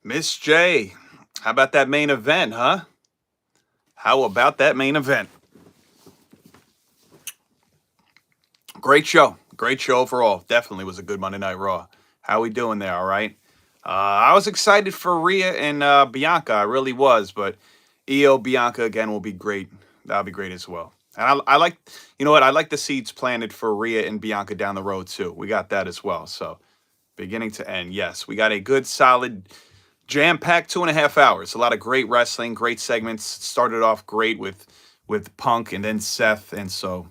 Miss J, how about that main event, huh? How about that main event? Great show. Great show overall. Definitely was a good Monday Night Raw. How we doing there, all right? I was excited for Rhea and Bianca. I really was, but EO Bianca again will be great. That'll be great as well. And I like, you know what? I like the seeds planted for Rhea and Bianca down the road too. We got that as well. So beginning to end, yes, we got a good, solid, jam-packed 2.5 hours. A lot of great wrestling, great segments. Started off great with Punk and then Seth, and so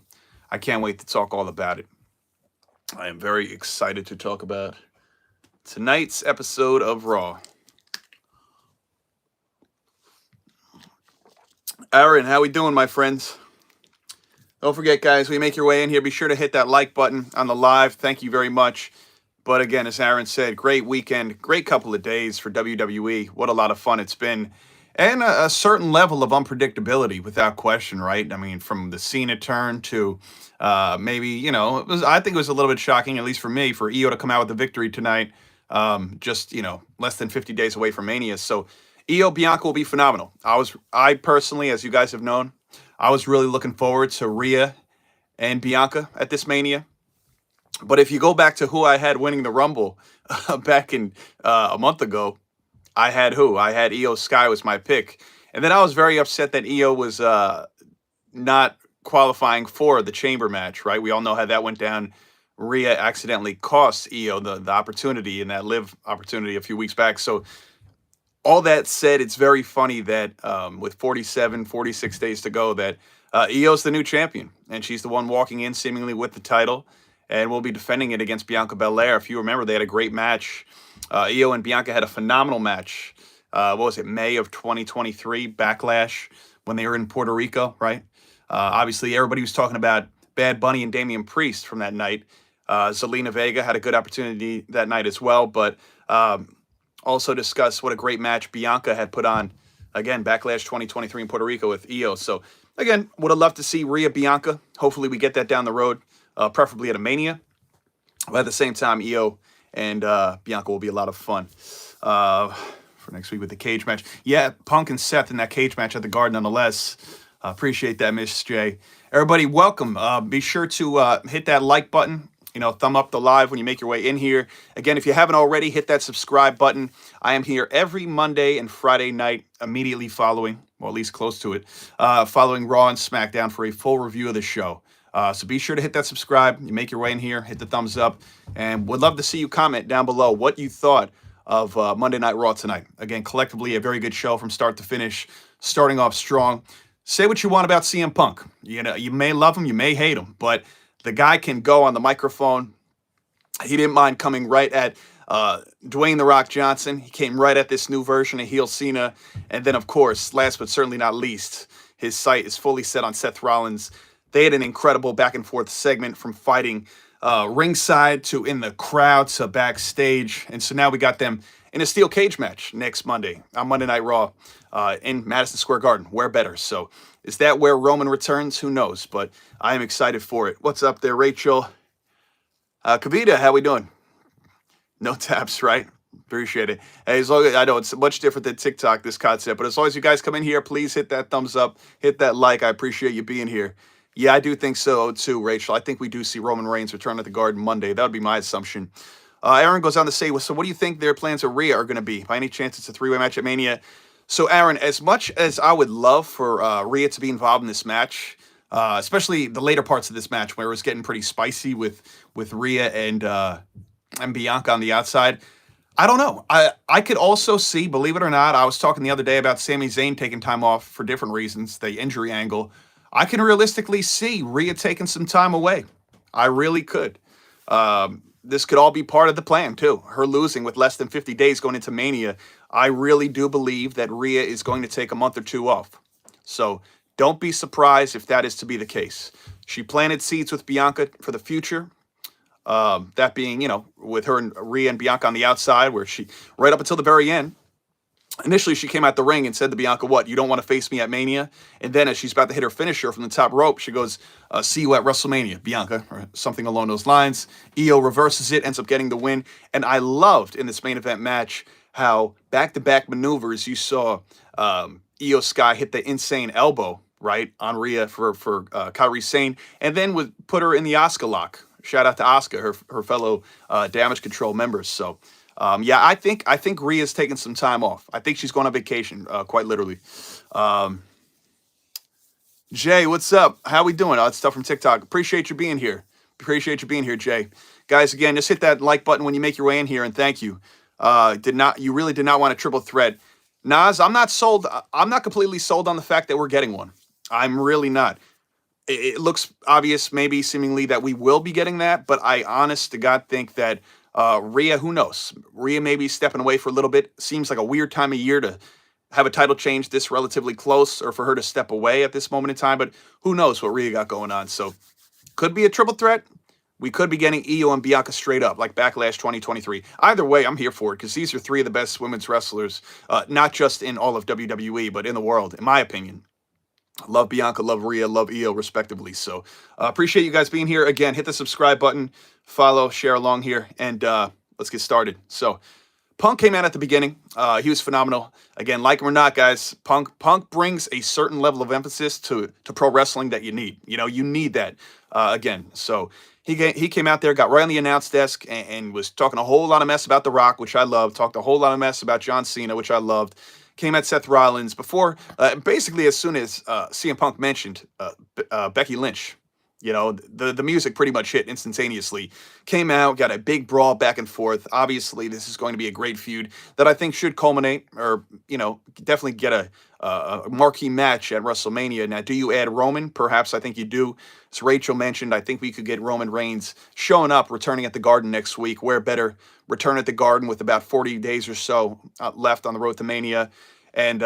I can't wait to talk all about it. I am very excited to talk about tonight's episode of Raw. Aaron, how we doing, my friends? Don't forget, guys, when you make your way in here, be sure to hit that like button on the live. Thank you very much. But again, as Aaron said, great weekend, great couple of days for WWE. What a lot of fun it's been. And a certain level of unpredictability, without question, right? I mean, from the Cena turn to maybe, I think it was a little bit shocking, at least for me, for EO to come out with the victory tonight, just, less than 50 days away from Mania. So EO Bianca will be phenomenal. I personally, as you guys have known, I was really looking forward to Rhea and Bianca at this Mania. But if you go back to who I had winning the Rumble back in a month ago, I had who? I had Io Sky was my pick. And then I was very upset that Io was not qualifying for the chamber match, right? We all know how that went down. Rhea accidentally cost Io the opportunity in that live opportunity a few weeks back. So all that said, it's very funny that with 47, 46 days to go, that Io's the new champion. And she's the one walking in seemingly with the title. And we'll be defending it against Bianca Belair. If you remember, they had a great match. Io and Bianca had a phenomenal match. What was it, May of 2023, Backlash, when they were in Puerto Rico, right? Obviously, everybody was talking about Bad Bunny and Damian Priest from that night. Zelina Vega had a good opportunity that night as well, but also discuss what a great match Bianca had put on, again, Backlash 2023 in Puerto Rico with Io. So, again, would have loved to see Rhea Bianca. Hopefully we get that down the road. Preferably at a Mania. But at the same time, Io and Bianca will be a lot of fun for next week with the cage match. Yeah, Punk and Seth in that cage match at the Garden nonetheless. Appreciate that, Miss J. Everybody, welcome. Be sure to hit that like button. Thumb up the live when you make your way in here. Again, if you haven't already, hit that subscribe button. I am here every Monday and Friday night immediately following, or at least close to it, following Raw and SmackDown for a full review of the show. So be sure to hit that subscribe. You make your way in here, hit the thumbs up, and would love to see you comment down below what you thought of Monday Night Raw tonight. Again, collectively, a very good show from start to finish, starting off strong. Say what you want about CM Punk. You may love him, you may hate him, but the guy can go on the microphone. He didn't mind coming right at Dwayne "The Rock" Johnson. He came right at this new version of heel Cena. And then, of course, last but certainly not least, his sight is fully set on Seth Rollins. They had an incredible back and forth segment from fighting ringside to in the crowd to backstage. And so now we got them in a steel cage match next Monday on Monday Night Raw in Madison Square Garden. Where better? So is that where Roman returns? Who knows? But I am excited for it. What's up there, Rachel? Kavita, how we doing? No taps, right? Appreciate it. Hey, as long as, I know it's much different than TikTok, this concept, but as long as you guys come in here, please hit that thumbs up, hit that like. I appreciate you being here. Yeah, I do think so too, Rachel. I think we do see Roman Reigns return at the Garden Monday. That would be my assumption. Aaron goes on to say, well, so what do you think their plans with Rhea are going to be? By any chance, it's a three-way match at Mania? So, Aaron, as much as I would love for Rhea to be involved in this match, especially the later parts of this match where it was getting pretty spicy with Rhea and Bianca on the outside, I don't know. I could also see, believe it or not, I was talking the other day about Sami Zayn taking time off for different reasons, the injury angle. I can realistically see Rhea taking some time away. I really could. This could all be part of the plan, too. Her losing with less than 50 days going into Mania. I really do believe that Rhea is going to take a month or two off. So don't be surprised if that is to be the case. She planted seeds with Bianca for the future. That being, with her and Rhea and Bianca on the outside, where she, right up until the very end, initially, she came out the ring and said to Bianca, what, you don't want to face me at Mania? And then as she's about to hit her finisher from the top rope, she goes, see you at WrestleMania, Bianca, or something along those lines. Io reverses it, ends up getting the win. And I loved in this main event match how back-to-back maneuvers you saw Io Sky hit the insane elbow right on Rhea for Kairi Sane, and then would put her in the Asuka lock. Shout out to Asuka, her fellow Damage Control members. So yeah, I think Rhea's taking some time off. I think she's going on vacation, quite literally. Um, Jay, what's up? How we doing? It's stuff from TikTok. Appreciate you being here. Appreciate you being here, Jay. Guys, again, just hit that like button when you make your way in here, and thank you. You really did not want a triple threat. Nas, I'm not sold. I'm not completely sold on the fact that we're getting one. I'm really not. It looks obvious, maybe seemingly, that we will be getting that, but I honest to God think that Rhea, who knows? Rhea may be stepping away for a little bit. Seems like a weird time of year to have a title change this relatively close, or for her to step away at this moment in time, but who knows what Rhea got going on. So could be a triple threat. We could be getting Io and Bianca straight up, like Backlash 2023. Either way, I'm here for it, because these are three of the best women's wrestlers, not just in all of WWE, but in the world, in my opinion. Love Bianca, love Rhea, love Io, respectively. So appreciate you guys being here. Again, hit the subscribe button, follow, share along here, and let's get started. So Punk came out at the beginning. He was phenomenal. Again, like him or not, guys, Punk brings a certain level of emphasis to pro wrestling that you need. You know, you need that again. So he came out there, got right on the announce desk, and was talking a whole lot of mess about The Rock, which I loved. Talked a whole lot of mess about John Cena, which I loved. Came at Seth Rollins before, basically as soon as CM Punk mentioned Becky Lynch. You know, the music pretty much hit instantaneously. Came out, got a big brawl back and forth. Obviously, this is going to be a great feud that I think should culminate, or, you know, definitely get a marquee match at WrestleMania. Now, do you add Roman? Perhaps. I think you do. As Rachel mentioned, I think we could get Roman Reigns showing up, returning at the Garden next week. Where better? Return at the Garden with about 40 days or so left on the road to Mania. And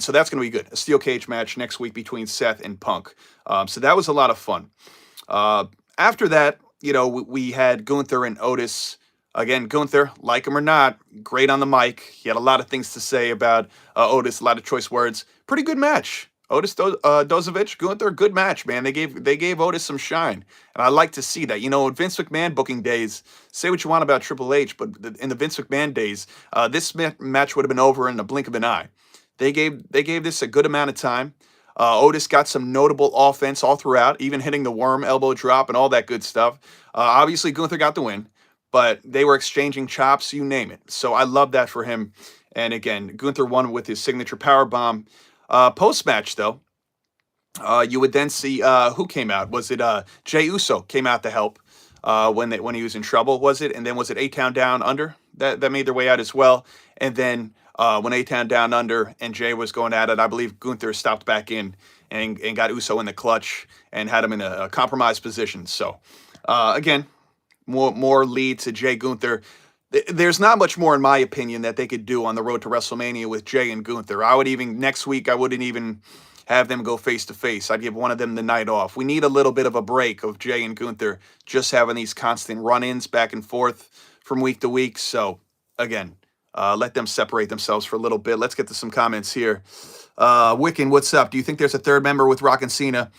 so that's going to be good. A steel cage match next week between Seth and Punk. So that was a lot of fun. After that, you know, we had Gunther and Otis. Again, Gunther, like him or not, great on the mic. He had a lot of things to say about Otis, a lot of choice words. Pretty good match. Otis Dozovic, Gunther, good match, man. They gave Otis some shine, and I like to see that. You know, in Vince McMahon booking days, say what you want about Triple H, but in the Vince McMahon days, this match would have been over in the blink of an eye. They gave this a good amount of time. Otis got some notable offense all throughout, even hitting the worm elbow drop and all that good stuff. Obviously, Gunther got the win, but they were exchanging chops, you name it. So I love that for him. And again, Gunther won with his signature power bomb. Post-match, though, you would then see who came out. Was it Jey Uso came out to help when he was in trouble, was it? And then was it A-Town Down Under that made their way out as well? And then when A-Town Down Under and Jay was going at it, I believe Gunther stopped back in and got Uso in the clutch and had him in a compromised position. So again, more lead to Jay Gunther. There's not much more, in my opinion, that they could do on the road to WrestleMania with Jay and Gunther. Next week, I wouldn't even have them go face to face. I'd give one of them the night off. We need a little bit of a break of Jay and Gunther just having these constant run-ins back and forth from week to week. So again, let them separate themselves for a little bit. Let's get to some comments here. Wiccan, what's up? Do you think there's a third member with Rock and Cena?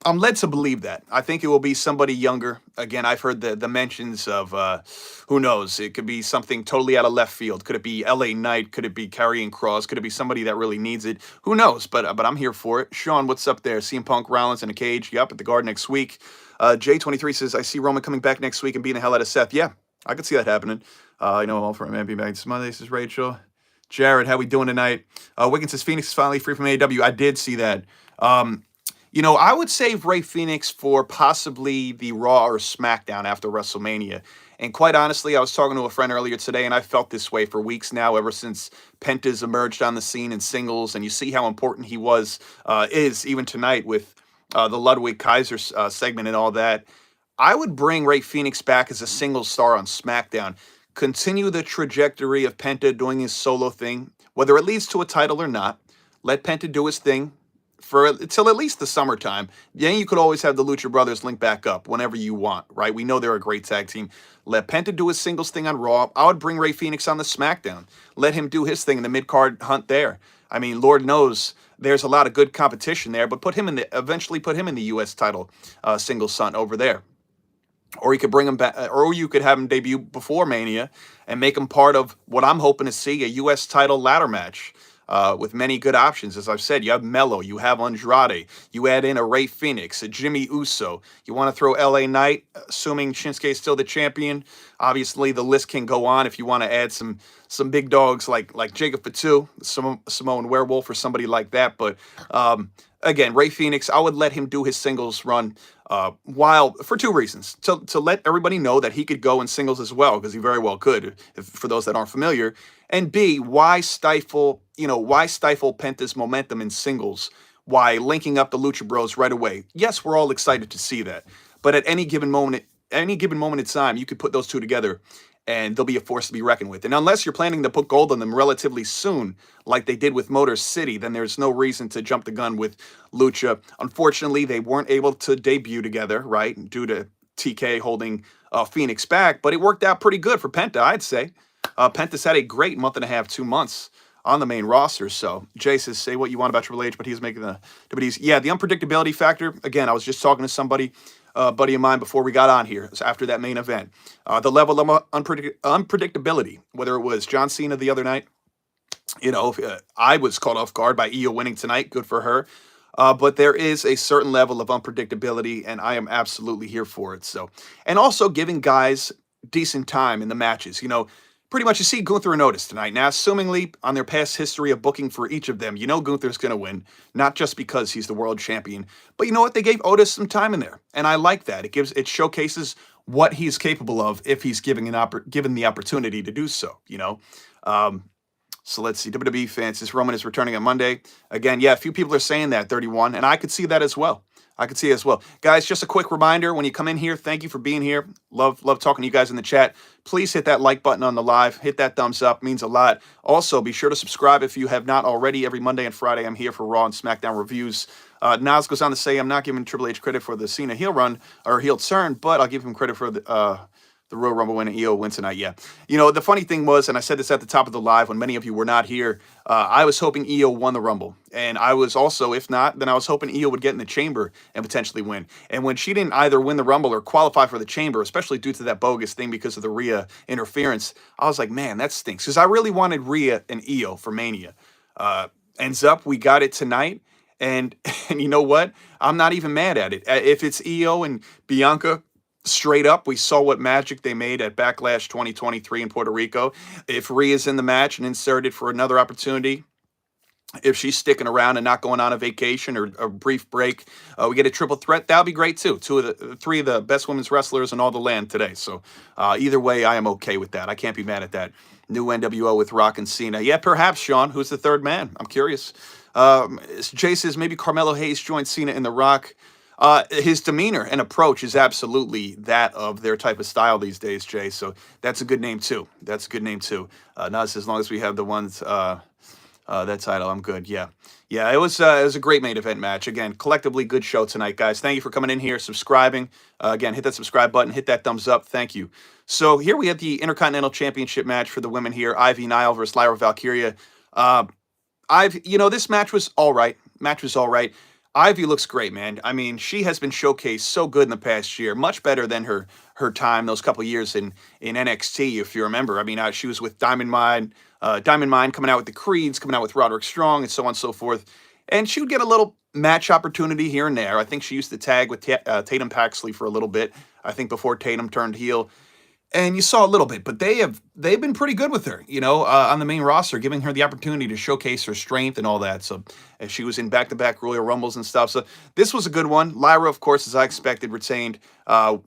I'm led to believe that. I think it will be somebody younger. Again, I've heard the mentions of, who knows, it could be something totally out of left field. Could it be LA Knight? Could it be Karrion Kross? Could it be somebody that really needs it? Who knows? But I'm here for it. Sean, what's up there? CM Punk, Rollins in a cage. Yep, at the Garden next week. J23 says, I see Roman coming back next week and beating the hell out of Seth. Yeah, I could see that happening. I know all from MP back this Monday. This is Rachel. Jared, how we doing tonight? Wiggins says, Phoenix is finally free from AEW. I did see that. You know, I would save Rey Fenix for possibly the Raw or SmackDown after WrestleMania. And quite honestly, I was talking to a friend earlier today, and I felt this way for weeks now, ever since Penta's emerged on the scene in singles. And you see how important he is even tonight with the Ludwig Kaiser segment and all that. I would bring Rey Fenix back as a single star on SmackDown. Continue the trajectory of Penta doing his solo thing, whether it leads to a title or not. Let Penta do his thing until at least the summertime. Then you could always have the Lucha Brothers link back up whenever you want, right? We know they're a great tag team. Let Penta do his singles thing on Raw. I would bring Rey Fenix on the SmackDown. Let him do his thing in the mid-card hunt there. I mean, Lord knows there's a lot of good competition there, but eventually put him in the U.S. title singles hunt over there. or you could bring him back, or you could have him debut before Mania and make him part of what I'm hoping to see, a U.S. title ladder match with many good options. As I've said, you have Mello, you have Andrade, you add in a Rey Fenix, a Jimmy Uso. You want to throw L.A. Knight, assuming Shinsuke is still the champion. Obviously, the list can go on if you want to add some big dogs like Jacob Fatu, Samoan Werewolf, or somebody like that. But again, Rey Fenix, I would let him do his singles run while for two reasons: to let everybody know that he could go in singles as well, because he very well could, for those that aren't familiar. And B, why stifle Penta's momentum in singles? Why linking up the Lucha Bros right away? Yes, we're all excited to see that, but at any given moment in time, you could put those two together, and they'll be a force to be reckoned with. And unless you're planning to put gold on them relatively soon, like they did with Motor City, then there's no reason to jump the gun with Lucha. Unfortunately, they weren't able to debut together, right, due to TK holding Phoenix back, but it worked out pretty good for Penta, I'd say. Penta's had a great month and a half, 2 months on the main roster. So, Jay says, say what you want about Triple H, but he's making yeah, the unpredictability factor. Again, I was just talking to somebody, buddy of mine, before we got on here, so after that main event. The level of unpredictability, whether it was John Cena the other night, I was caught off guard by Io winning tonight. Good for her. But there is a certain level of unpredictability, and I am absolutely here for it. So, and also giving guys decent time in the matches. Pretty much you see Gunther and Otis tonight. Now, assumingly on their past history of booking for each of them, Gunther's going to win, not just because he's the world champion, but you know what? They gave Otis some time in there, and I like that. It showcases what he's capable of if he's given the opportunity to do so. So let's see, WWE fans, this Roman is returning on Monday. Again, yeah, a few people are saying that, 31, and I could see that as well. Guys, just a quick reminder, when you come in here, thank you for being here. Love talking to you guys in the chat. Please hit that like button on the live. Hit that thumbs up. Means a lot. Also, be sure to subscribe if you have not already. Every Monday and Friday, I'm here for Raw and SmackDown reviews. Nas goes on to say, I'm not giving Triple H credit for the Cena heel run or heel turn, but I'll give him credit for the Royal Rumble win and EO win tonight. Yeah. The funny thing was, and I said this at the top of the live when many of you were not here, I was hoping EO won the Rumble. And I was also, if not, then I was hoping EO would get in the chamber and potentially win. And when she didn't either win the Rumble or qualify for the chamber, especially due to that bogus thing because of the Rhea interference, I was like, man, that stinks. Because I really wanted Rhea and EO for Mania. Ends up, we got it tonight. And you know what? I'm not even mad at it. If it's EO and Bianca, straight up, we saw what magic they made at Backlash 2023 in Puerto Rico. If Rhea's in the match and inserted for another opportunity, if she's sticking around and not going on a vacation or a brief break, we get a triple threat, that'll be great too. Three of the best women's wrestlers in all the land today. So either way, I am okay with that. I can't be mad at that. New NWO with Rock and Cena. Yeah, perhaps, Sean. Who's the third man? I'm curious. Jay says maybe Carmelo Hayes joined Cena in The Rock. His demeanor and approach is absolutely that of their type of style these days, Jay. So that's a good name too. Not as long as we have the ones that title, I'm good. Yeah. It was a great main event match. Again, collectively good show tonight, guys. Thank you for coming in here, subscribing. Again, hit that subscribe button, hit that thumbs up. Thank you. So here we have the Intercontinental Championship match for the women here. Ivy Nile versus Lyra Valkyria. This match was all right. Ivy looks great, man. I mean, she has been showcased so good in the past year, much better than her time those couple years in NXT, if you remember. I mean, she was with Diamond Mine coming out with the Creeds, coming out with Roderick Strong, and so on and so forth. And she would get a little match opportunity here and there. I think she used to tag with Tatum Paxley for a little bit, I think before Tatum turned heel. And you saw a little bit, but they've been pretty good with her, on the main roster, giving her the opportunity to showcase her strength and all that. So she was in back-to-back Royal Rumbles and stuff. So this was a good one. Lyra, of course, as I expected, retained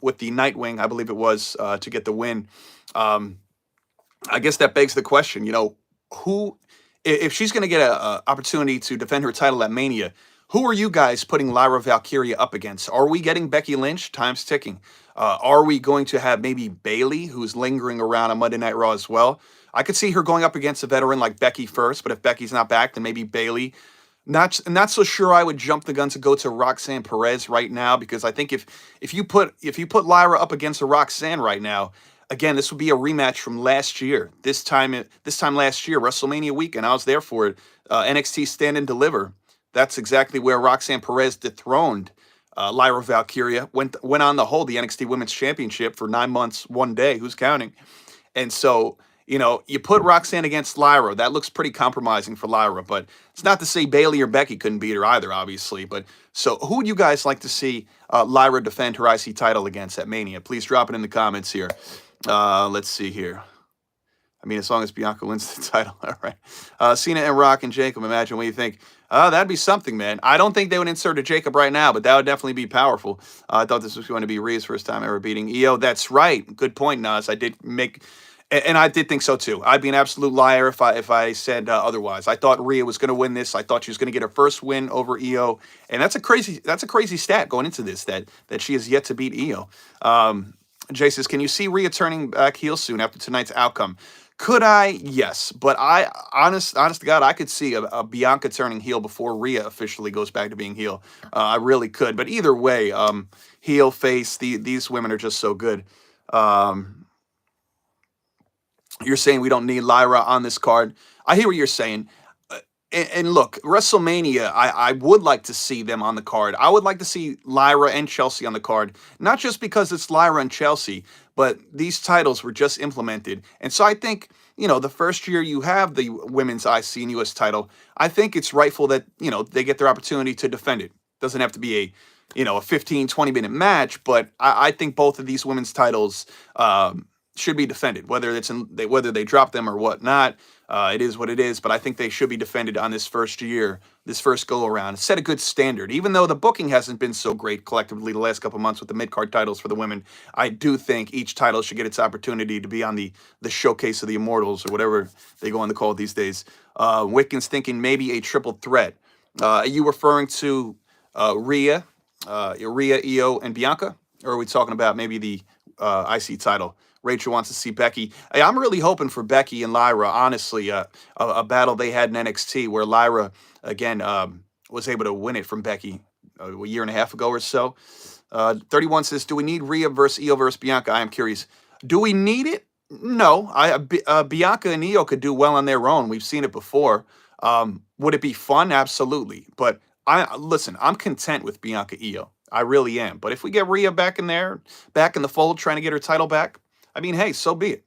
with the Nightwing, I believe it was, to get the win. I guess that begs the question, who, if she's going to get an opportunity to defend her title at Mania, who are you guys putting Lyra Valkyria up against? Are we getting Becky Lynch? Time's ticking. Are we going to have maybe Bayley, who's lingering around on Monday Night Raw as well? I could see her going up against a veteran like Becky first, but if Becky's not back, then maybe Bayley. Not so sure I would jump the gun to go to Roxanne Perez right now, because I think if you put Lyra up against a Roxanne right now, again, this would be a rematch from last year. This time last year, WrestleMania weekend, I was there for it. NXT Stand and Deliver. That's exactly where Roxanne Perez dethroned Lyra Valkyria went on the hold the NXT Women's Championship for 9 months, 1 day. Who's counting? And so, you put Roxanne against Lyra. That looks pretty compromising for Lyra, but it's not to say Bailey or Becky couldn't beat her either, obviously. But so, who would you guys like to see Lyra defend her IC title against at Mania? Please drop it in the comments here. Let's see here. I mean, as long as Bianca wins the title, all right. Cena and Rock and Jacob, imagine what you think. That'd be something, man. I don't think they would insert a Jacob right now, but that would definitely be powerful. I thought this was going to be Rhea's first time ever beating Io. That's right. Good point, Nas. And I did think so too. I'd be an absolute liar if I said otherwise. I thought Rhea was going to win this. I thought she was going to get her first win over Io, and that's a crazy stat going into this that she has yet to beat Io. Jay says, can you see Rhea turning back heel soon after tonight's outcome? Could I? Yes, but honest to God, I could see a Bianca turning heel before Rhea officially goes back to being heel. I really could. But either way, heel, face, these women are just so good. You're saying we don't need Lyra on this card. I hear what you're saying. And look, WrestleMania, I would like to see them on the card. I would like to see Lyra and Chelsea on the card, not just because it's Lyra and Chelsea, but these titles were just implemented. And so I think, the first year you have the women's IC and US title, I think it's rightful that, they get their opportunity to defend it. Doesn't have to be a 15, 20-minute match, but I think both of these women's titles should be defended, whether they drop them or whatnot. It is what it is, but I think they should be defended on this first year, this first go-around. Set a good standard. Even though the booking hasn't been so great collectively the last couple months with the mid-card titles for the women, I do think each title should get its opportunity to be on the showcase of the Immortals or whatever they go on to call it these days. Wiccan's thinking maybe a triple threat. Are you referring to Rhea, Io, and Bianca? Or are we talking about maybe the IC title? Rachel wants to see Becky. Hey, I'm really hoping for Becky and Lyra, honestly, a battle they had in NXT where Lyra, again, was able to win it from Becky a year and a half ago or so. 31 says, do we need Rhea versus Io versus Bianca? I am curious. Do we need it? No. Bianca and Io could do well on their own. We've seen it before. Would it be fun? Absolutely. But listen, I'm content with Bianca Io. I really am. But if we get Rhea back in the fold, trying to get her title back, I mean, hey, so be it.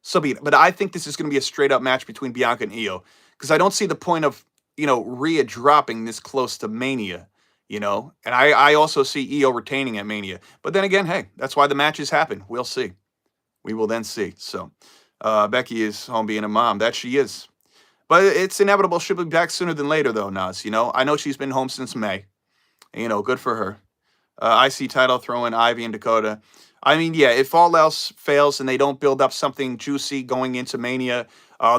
So be it. But I think this is going to be a straight-up match between Bianca and Io because I don't see the point of, Rhea dropping this close to Mania, And I also see Io retaining at Mania. But then again, hey, that's why the matches happen. We'll see. We will then see. So Becky is home being a mom. That she is. But it's inevitable she'll be back sooner than later, though, Nas. I know she's been home since May. Good for her. IC title, throw in Ivy and Dakota. I mean, yeah, if all else fails and they don't build up something juicy going into Mania,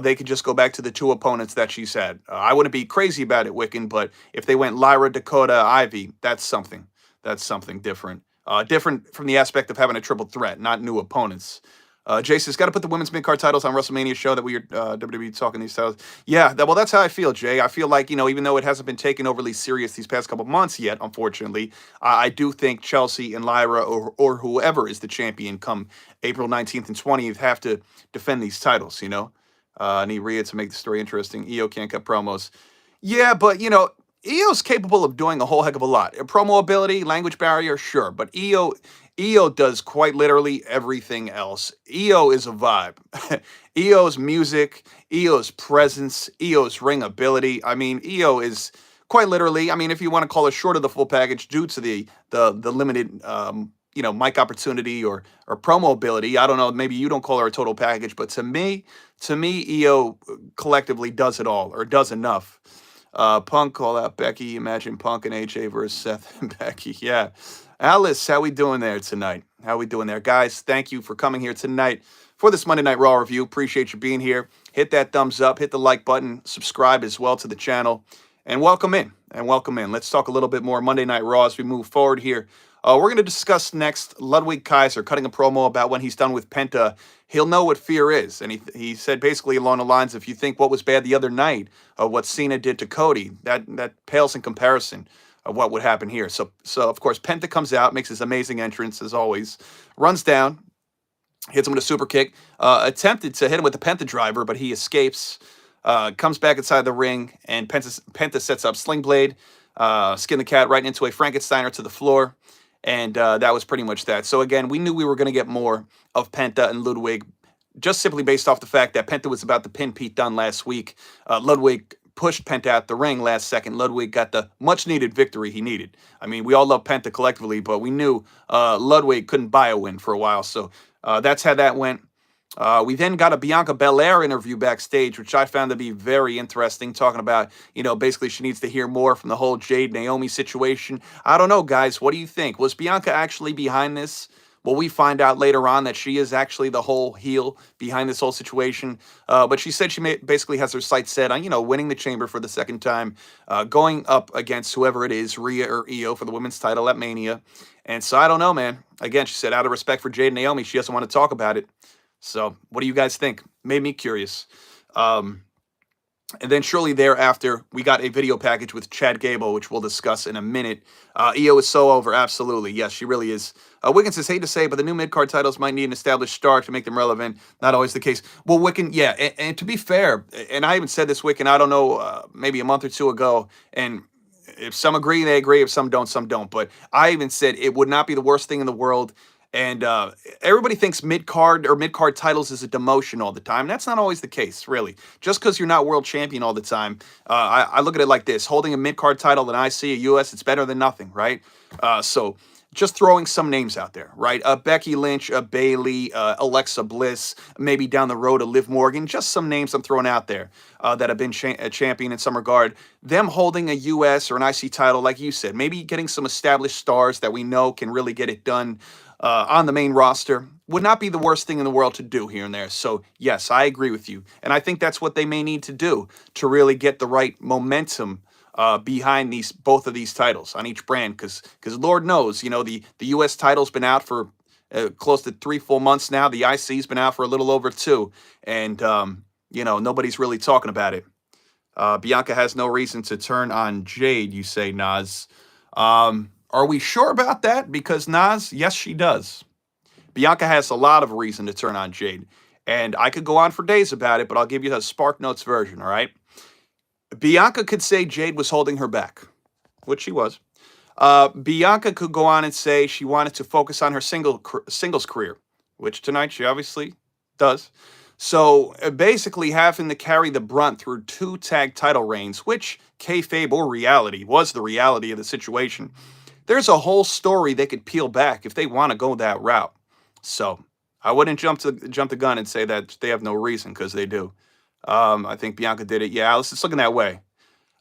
they could just go back to the two opponents that she said. I wouldn't be crazy about it, Wiccan, but if they went Lyra, Dakota, Ivy, that's something. That's something different. Different from the aspect of having a triple threat, not new opponents. Jason's got to put the women's mid-card titles on WrestleMania show that we are WWE talking these titles. Yeah, well, that's how I feel, Jay. I feel like, even though it hasn't been taken overly serious these past couple months yet, unfortunately, I do think Chelsea and Lyra or whoever is the champion come April 19th and 20th have to defend these titles, need Rhea to make the story interesting. Io can't cut promos. Yeah, but, Io's capable of doing a whole heck of a lot. Promo ability, language barrier, sure, but Io does quite literally everything else. Io is a vibe. Io's music, Io's presence, Io's ring ability. I mean, Io is quite literally, if you want to call her short of the full package due to the limited, mic opportunity or promo ability. I don't know, maybe you don't call her a total package, but to me, Io collectively does it all or does enough. Punk, call out Becky. Imagine Punk and AJ versus Seth and Becky. Yeah. Alice, how we doing there tonight? How we doing there? Guys, thank you for coming here tonight for this Monday Night Raw review. Appreciate you being here. Hit that thumbs up. Hit the like button. Subscribe as well to the channel. And welcome in. Let's talk a little bit more Monday Night Raw as we move forward here. We're going to discuss next Ludwig Kaiser cutting a promo about when he's done with Penta. He'll know what fear is. And he said basically along the lines, if you think what was bad the other night, what Cena did to Cody, that pales in comparison of what would happen here. So of course, Penta comes out, makes his amazing entrance as always, runs down, hits him with a super kick, attempted to hit him with the Penta driver, but he escapes, comes back inside the ring, and Penta sets up Sling Blade. skin the cat right into a Frankensteiner to the floor. And that was pretty much that. So again, we knew we were going to get more of Penta and Ludwig, just simply based off the fact that Penta was about to pin Pete Dunne last week. Ludwig pushed Penta out the ring last second. Ludwig got the much-needed victory he needed. I mean, we all love Penta collectively, but we knew Ludwig couldn't buy a win for a while. So that's how that went. We then got a Bianca Belair interview backstage, which I found to be very interesting, talking about, basically she needs to hear more from the whole Jade Naomi situation. I don't know, guys. What do you think? Was Bianca actually behind this? Will we find out later on that she is actually the whole heel behind this whole situation? But she said basically has her sights set on, winning the chamber for the second time, going up against whoever it is, Rhea or Io, for the women's title at Mania. And so I don't know, man. Again, she said out of respect for Jade Naomi, she doesn't want to talk about it. So what do you guys think? Made me curious. And then shortly thereafter, we got a video package with Chad Gable, which we'll discuss in a minute. Io is so over. Absolutely. Yes, she really is. Wiggins says, hate to say, but the new mid-card titles might need an established star to make them relevant. Not always the case. Well, Wiccan, yeah. And to be fair, and I even said this, Wiccan, I don't know, maybe a month or two ago, and if some agree, they agree. If some don't, some don't. But I even said it would not be the worst thing in the world. And everybody thinks mid-card titles is a demotion all the time. That's not always the case, really. Just because you're not world champion all the time, I look at it like this. Holding a mid-card title in IC, a US, it's better than nothing, right? So just throwing some names out there, right? Becky Lynch, Bayley, Alexa Bliss, maybe down the road, Liv Morgan. Just some names I'm throwing out there that have been a champion in some regard. Them holding a US or an IC title, like you said, maybe getting some established stars that we know can really get it done on the main roster would not be the worst thing in the world to do here and there. So, yes, I agree with you. And I think that's what they may need to do to really get the right momentum behind both of these titles on each brand. Because Lord knows, the U.S. title's been out for close to 3 full months now. The IC's been out for a little over 2. And, nobody's really talking about it. Bianca has no reason to turn on Jade, you say, Nas. Are we sure about that? Because Nas, yes, she does. Bianca has a lot of reason to turn on Jade. And I could go on for days about it, but I'll give you the Spark Notes version, all right? Bianca could say Jade was holding her back, which she was. Bianca could go on and say she wanted to focus on her singles career, which tonight she obviously does. So basically having to carry the brunt through 2 tag title reigns, which kayfabe or reality was the reality of the situation. There's a whole story they could peel back if they want to go that route. So I wouldn't jump the gun and say that they have no reason, because they do. I think Bianca did it. Yeah, Alice, it's looking that way.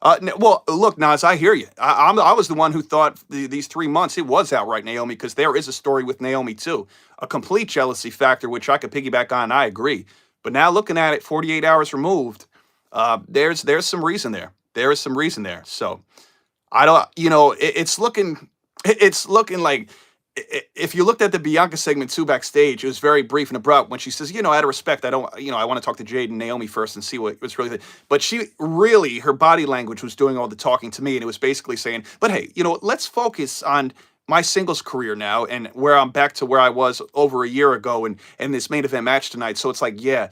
Well, look, Nas, I hear you. I was the one who thought these 3 months it was outright Naomi, because there is a story with Naomi too. A complete jealousy factor, which I could piggyback on. I agree. But now looking at it, 48 hours removed, there's some reason there. There is some reason there. So I don't, it's looking like, if you looked at the Bianca segment too backstage, it was very brief and abrupt when she says, out of respect, I want to talk to Jade and Naomi first and see what's really. But she really, her body language was doing all the talking to me, and it was basically saying, but hey, let's focus on my singles career now and where I'm back to where I was over a year ago and this main event match tonight. So it's like, yeah,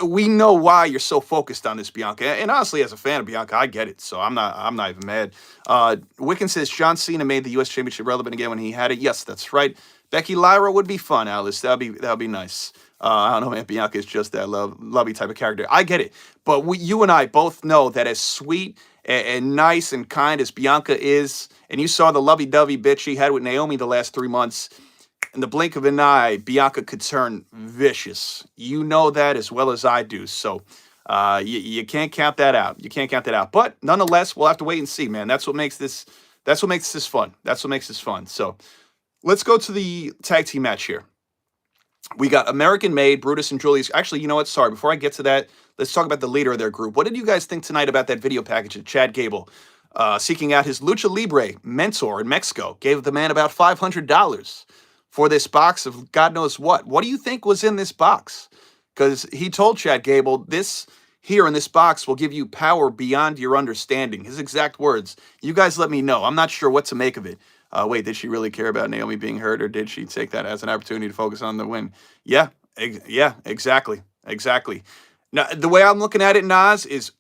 we know why you're so focused on this, Bianca. And honestly, as a fan of Bianca, I get it. So I'm not even mad. Wiccan says John Cena made the U.S. Championship relevant again when he had it. Yes, that's right. Becky Lyra would be fun, Alice. That'd be nice. I don't know, man. Bianca is just that lovey type of character. I get it. But you and I both know that as sweet and nice and kind as Bianca is, and you saw the lovey-dovey bitch she had with Naomi the last 3 months, in the blink of an eye, Bianca could turn vicious. You know that as well as I do. So you can't count that out. You can't count that out. But nonetheless, we'll have to wait and see, man. That's what makes this fun. That's what makes this fun. So let's go to the tag team match here. We got American Made, Brutus and Julius. Actually, you know what? Sorry, before I get to that, let's talk about the leader of their group. What did you guys think tonight about that video package of Chad Gable seeking out his Lucha Libre mentor in Mexico? Gave the man about $500 for this box of God knows what. What do you think was in this box? Because he told Chad Gable, this here in this box will give you power beyond your understanding. His exact words. You guys let me know. I'm not sure what to make of it. Wait, did she really care about Naomi being hurt, or did she take that as an opportunity to focus on the win? Yeah, exactly. Now, the way I'm looking at it, Nas, is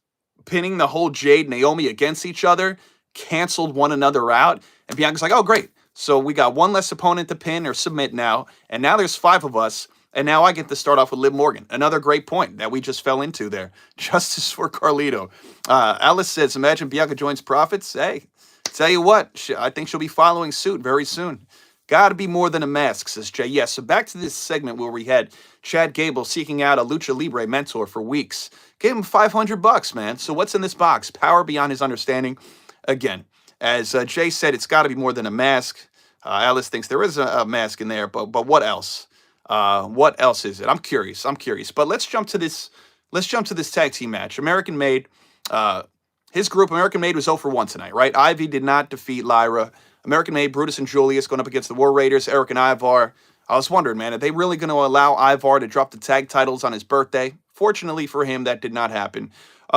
pinning the whole Jade Naomi against each other canceled one another out. And Bianca's like, oh, great. So we got one less opponent to pin or submit now. And now there's 5 of us. And now I get to start off with Liv Morgan. Another great point that we just fell into there. Justice for Carlito. Alice says, imagine Bianca joins Profits. Hey, tell you what, I think she'll be following suit very soon. Got to be more than a mask, says Jay. Yes, so back to this segment where we had Chad Gable seeking out a Lucha Libre mentor for weeks. Gave him $500, man. So what's in this box? Power beyond his understanding. Again, as Jay said, it's got to be more than a mask. Alice thinks there is a mask in there, but what else? What else is it? I'm curious. But let's jump to this. Let's jump to this tag team match. American Made. His group, American Made, was 0 for 1 tonight, right? Ivy did not defeat Lyra. American Made, Brutus and Julius going up against the War Raiders, Eric and Ivar. I was wondering, man, are they really going to allow Ivar to drop the tag titles on his birthday? Fortunately for him, that did not happen.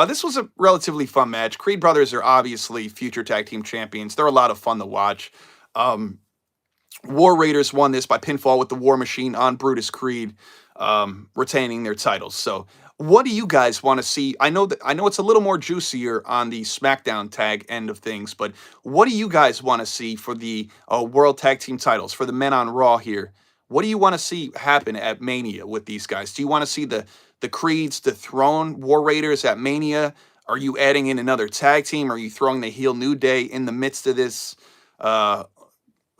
This was a relatively fun match. Creed brothers are obviously future tag team champions. They're a lot of fun to watch. War Raiders won this by pinfall with the War Machine on Brutus Creed, retaining their titles. So what do you guys want to see? I know it's a little more juicier on the SmackDown tag end of things, but what do you guys want to see for the World Tag Team titles, for the men on Raw here? What do you want to see happen at Mania with these guys? Do you want to see the Creeds dethrone War Raiders at Mania? Are you adding in another tag team? Are you throwing the heel New Day in the midst of this?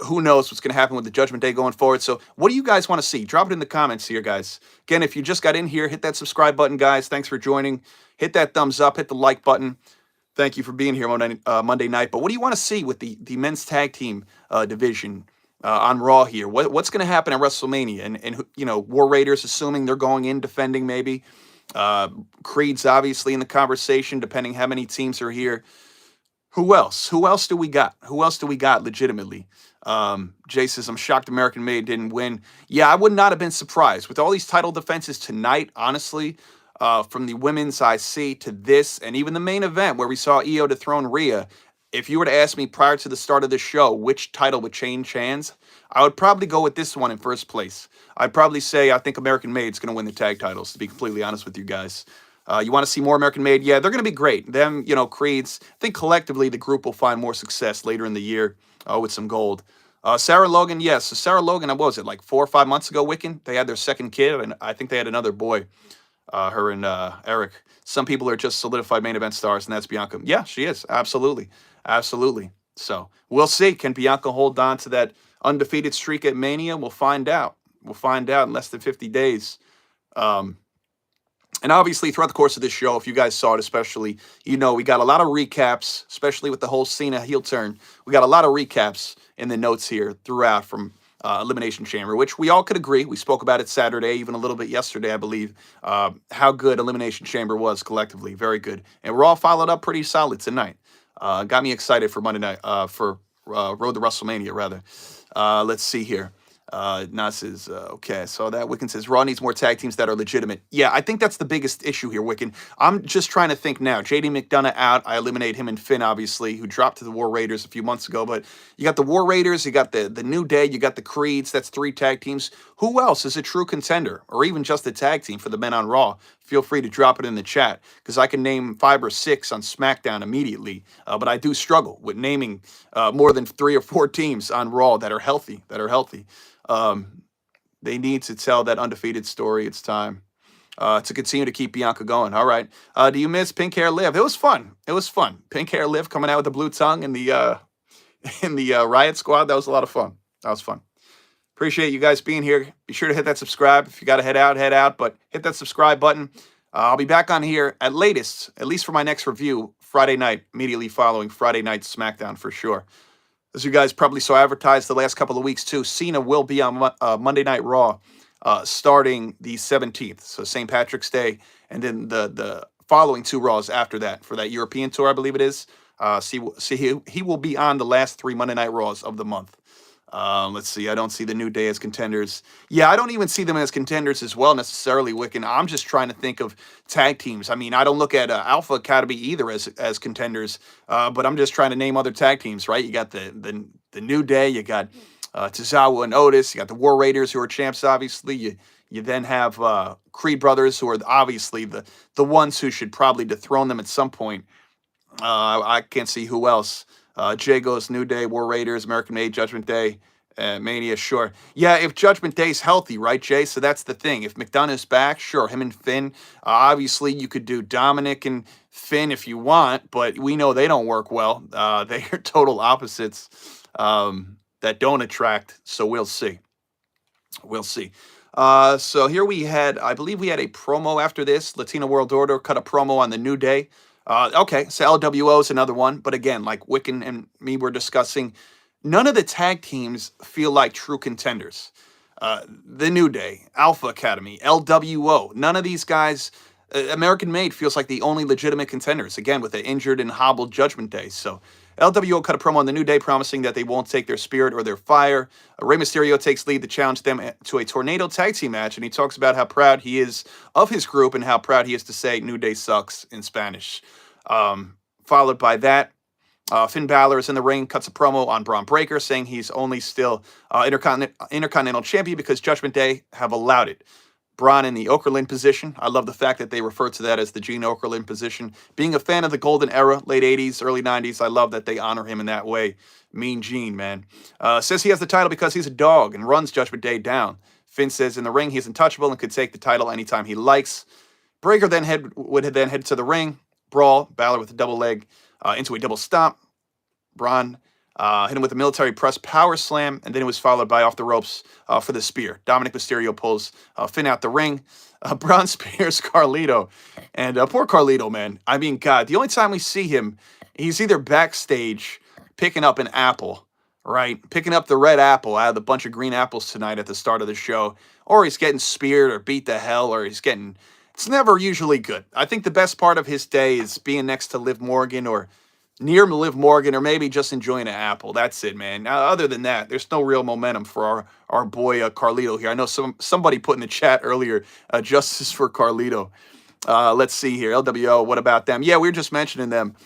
Who knows what's going to happen with the Judgment Day going forward. So what do you guys want to see? Drop it in the comments here, guys. Again, if you just got in here, hit that subscribe button, guys. Thanks for joining. Hit that thumbs up. Hit the like button. Thank you for being here Monday night. But what do you want to see with the men's tag team division on Raw here? What's going to happen at WrestleMania? And you know, War Raiders, assuming they're going in defending maybe. Creed's obviously in the conversation, depending how many teams are here. Who else? Who else do we got? Who else do we got legitimately? Jay says, I'm shocked American Made didn't win. Yeah, I would not have been surprised. With all these title defenses tonight, honestly, from the women's IC to this, and even the main event where we saw Io dethrone Rhea, if you were to ask me prior to the start of the show which title would change hands, I would probably go with this one in first place. I'd probably say I think American Made's going to win the tag titles, to be completely honest with you guys. You want to see more American Made? Yeah, they're going to be great. Them, you know, Creeds. I think collectively the group will find more success later in the year with some gold. Sarah Logan, yes. So Sarah Logan, what was it, like 4 or 5 months ago, Wiccan? They had their second kid, and I think they had another boy, her and Eric. Some people are just solidified main event stars, and that's Bianca. Yeah, she is. Absolutely. Absolutely. So we'll see. Can Bianca hold on to that undefeated streak at Mania? We'll find out. We'll find out in less than 50 days. And obviously, throughout the course of this show, if you guys saw it especially, you know, we got a lot of recaps, especially with the whole Cena heel turn. We got a lot of recaps in the notes here throughout from Elimination Chamber, which we all could agree. We spoke about it Saturday, even a little bit yesterday, I believe, how good Elimination Chamber was collectively. Very good. And Raw followed up pretty solid tonight. Got me excited for Monday night, for Road to WrestleMania, rather. Let's see here. Nas says, okay, I saw that. Wiccan says, Raw needs more tag teams that are legitimate. Yeah, I think that's the biggest issue here, Wiccan. I'm just trying to think now. JD McDonough out. I eliminate him and Finn, obviously, who dropped to the War Raiders a few months ago. But you got the War Raiders, you got the New Day, you got the Creeds. That's 3 tag teams. Who else is a true contender, or even just a tag team for the men on Raw? Feel free to drop it in the chat, because I can name 5 or 6 on SmackDown immediately. But I do struggle with naming more than 3 or 4 teams on Raw that are healthy. They need to tell that undefeated story. It's time to continue to keep Bianca going. All right. Do you miss Pink Hair Liv? It was fun. Pink Hair Liv coming out with the blue tongue in the Riot Squad. That was a lot of fun. Appreciate you guys being here. Be sure to hit that subscribe. If you got to head out, but hit that subscribe button. I'll be back on here at least for my next review, Friday night, immediately following Friday night SmackDown for sure. As you guys probably saw advertised the last couple of weeks too, Cena will be on Monday Night Raw starting the 17th, so St. Patrick's Day, and then the following 2 Raws after that for that European tour, I believe it is. He will be on the last 3 Monday Night Raws of the month. Let's see. I don't see the New Day as contenders. Yeah, I don't even see them as contenders as well necessarily, Wiccan. I'm just trying to think of tag teams. I mean, I don't look at Alpha Academy either as contenders, but I'm just trying to name other tag teams, right? You got the New Day, you got Tozawa and Otis, you got the War Raiders who are champs, obviously. You then have Creed brothers who are obviously the ones who should probably dethrone them at some point. I can't see who else. Jay goes New Day, War Raiders, American Made, Judgment Day, Mania, sure. Yeah, if Judgment Day's healthy, right, Jay? So that's the thing. If McDonough's back, sure, him and Finn. Obviously, you could do Dominic and Finn if you want, but we know they don't work well. They are total opposites that don't attract. So we'll see. We'll see. So here we had, I believe we had a promo after this. Latino World Order cut a promo on the New Day. Okay, so LWO is another one. But again, like Wiccan and me were discussing, none of the tag teams feel like true contenders. The New Day, Alpha Academy, LWO, none of these guys, American Made feels like the only legitimate contenders, again, with the injured and hobbled Judgment Day. So LWO cut a promo on the New Day promising that they won't take their spirit or their fire. Rey Mysterio takes lead to challenge them to a tornado tag team match, and he talks about how proud he is of his group and how proud he is to say New Day sucks in Spanish. Followed by that, Finn Balor is in the ring, cuts a promo on Braun Breaker, saying he's only still Intercontinental Champion because Judgment Day have allowed it. Braun in the Okerlund position. I love the fact that they refer to that as the Gene Okerlund position. Being a fan of the golden era, late 80s, early 90s, I love that they honor him in that way. Mean Gene, man. Says he has the title because he's a dog and runs Judgment Day down. Finn says in the ring he's untouchable and could take the title anytime he likes. Breaker then would head to the ring. Brawl, Balor with a double leg into a double stomp. Braun hit him with a military press power slam, and then it was followed by off the ropes for the spear. Dominic Mysterio pulls Finn out the ring. Braun spears Carlito. And poor Carlito, man. I mean, God, the only time we see him, he's either backstage picking up an apple, right? Picking up the red apple out of the bunch of green apples tonight at the start of the show, or he's getting speared or beat the hell, or he's getting... It's never usually good. I think the best part of his day is being next to Liv Morgan or near Liv Morgan, or maybe just enjoying an apple. That's it, man. Now, other than that, there's no real momentum for our boy Carlito here. I know somebody put in the chat earlier, justice for Carlito. Let's see here. LWO, what about them? Yeah, we were just mentioning them.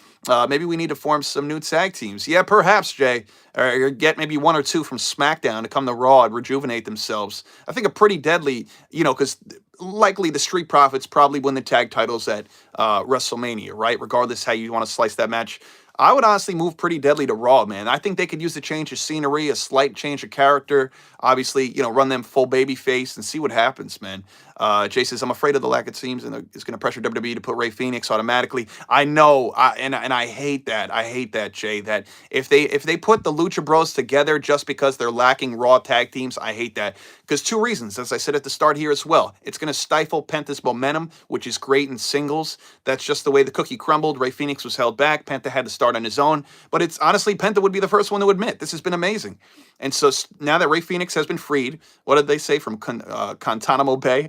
Maybe we need to form some new tag teams. Yeah, perhaps, Jay. Or get maybe one or two from SmackDown to come to Raw and rejuvenate themselves. I think a pretty deadly, because likely the Street Profits probably win the tag titles at WrestleMania, right? Regardless how you want to slice that match. I would honestly move Pretty Deadly to Raw, man. I think they could use a change of scenery, a slight change of character. Obviously, run them full baby face and see what happens, man. Jay says, I'm afraid of the lack of teams and it's going to pressure WWE to put Rey Fenix automatically. I know, and I hate that. I hate that, Jay, that if they put the Lucha Bros together just because they're lacking Raw tag teams, I hate that. Because two reasons, as I said at the start here as well. It's going to stifle Penta's momentum, which is great in singles. That's just the way the cookie crumbled. Rey Fenix was held back. Penta had to start on his own. But it's honestly, Penta would be the first one to admit this has been amazing. And so now that Rey Fenix has been freed, what did they say from Guantanamo Bay?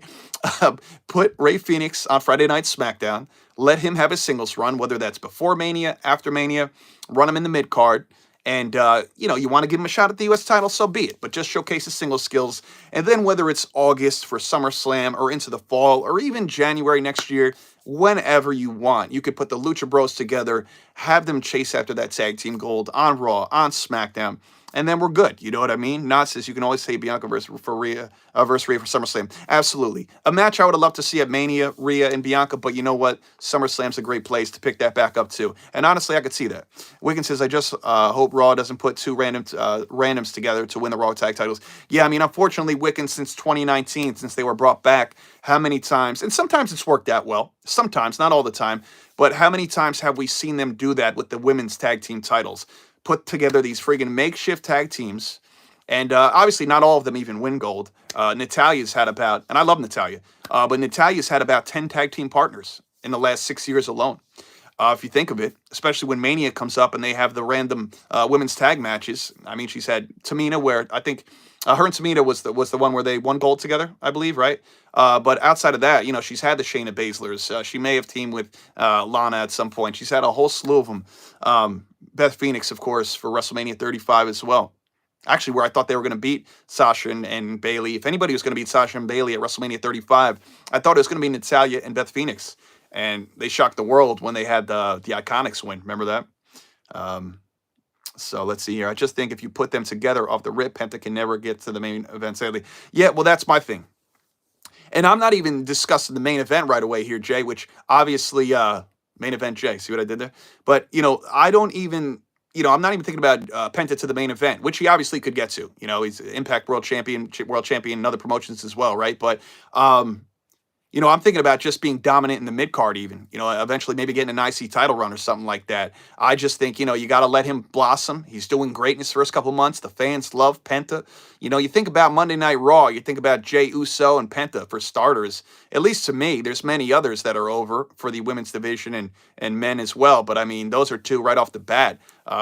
Put Rey Fenix on Friday Night SmackDown. Let him have his singles run, whether that's before Mania, after Mania. Run him in the mid-card. And, you want to give him a shot at the U.S. title, so be it. But just showcase his single skills. And then whether it's August for SummerSlam or into the fall or even January next year, whenever you want, you could put the Lucha Bros together, have them chase after that tag team gold on Raw, on SmackDown, and then we're good. You know what I mean? Not says you can always say Bianca versus Rhea for SummerSlam. Absolutely. A match I would have loved to see at Mania, Rhea and Bianca, but you know what? SummerSlam's a great place to pick that back up to. And honestly, I could see that. Wiggins says, I just hope Raw doesn't put two randoms together to win the Raw tag titles. Yeah, I mean, unfortunately, Wiggins, since 2019, since they were brought back, how many times, and sometimes it's worked out well, sometimes, not all the time, but how many times have we seen them do that with the women's tag team titles? Put together these friggin' makeshift tag teams, and obviously not all of them even win gold. Natalia's had about, and I love Natalya, but Natalia's had about 10 tag team partners in the last 6 years alone. If you think of it, especially when Mania comes up and they have the random women's tag matches. I mean, she's had Tamina, where I think her and Tamina was the one where they won gold together, I believe, right? But outside of that, she's had the Shayna Baszlers. She may have teamed with Lana at some point. She's had a whole slew of them. Beth Phoenix, of course, for WrestleMania 35 as well. Actually, where I thought they were going to beat Sasha and Bayley. If anybody was going to beat Sasha and Bayley at WrestleMania 35, I thought it was going to be Natalya and Beth Phoenix. And they shocked the world when they had the Iconics win. Remember that? So let's see here. I just think if you put them together off the rip, Penta can never get to the main event, sadly. Yeah, well, that's my thing. And I'm not even discussing the main event right away here, Jay, which obviously... main event Jay, see what I did there? But, I don't even I'm not even thinking about Penta to the main event, which he obviously could get to. He's Impact world champion, and other promotions as well, right? But um, I'm thinking about just being dominant in the mid card, even, eventually maybe getting an IC title run or something like that. I just think, you got to let him blossom. He's doing great in his first couple months. The fans love Penta. You think about Monday Night Raw, you think about Jey Uso and Penta for starters. At least to me, there's many others that are over for the women's division and men as well. But I mean, those are two right off the bat.